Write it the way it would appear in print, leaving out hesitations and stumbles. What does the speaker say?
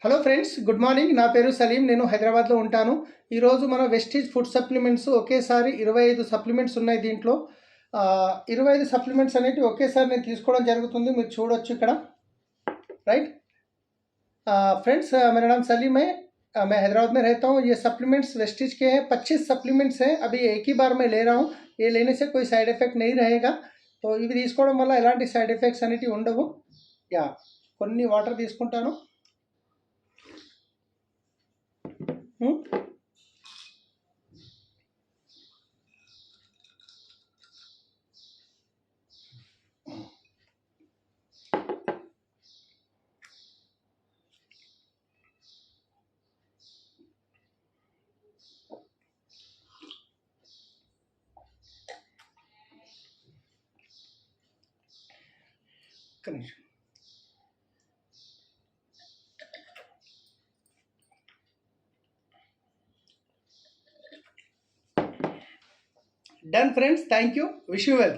Hello friends, good morning. నా పేరు సలీం. నేను హైదరాబాద్లో ఉంటాను. ఈరోజు మన వెస్టీజ్ ఫుడ్ సప్లిమెంట్స్ ఒకేసారి 25 సప్లిమెంట్స్ ఉన్నాయి. దీంట్లో 25 సప్లిమెంట్స్ అనేవి ఒకేసారి నేను తీసుకోవడం జరుగుతుంది. మీరు చూడొచ్చు ఇక్కడ, राइट फ्रेंड्स। मेरा नाम सलीम है। मैं हैदराबाद में रहता हूँ। ये सप्लीमेंट्स वेस्टीज के हैं। 25 सप्लीमेंट्स हैं। अभी एक ही बार मैं ले रहा हूँ। ये लेने से कोई साइड इफेक्ट नहीं रहेगा। तो ఇవి తీసుకోవడం వల్ల ఎలాంటి సైడ్ ఎఫెక్ట్స్ అనేవి ఉండవు. యా, కొన్ని వాటర్ తీసుకుంటాను. Done friends, thank you, wish you well.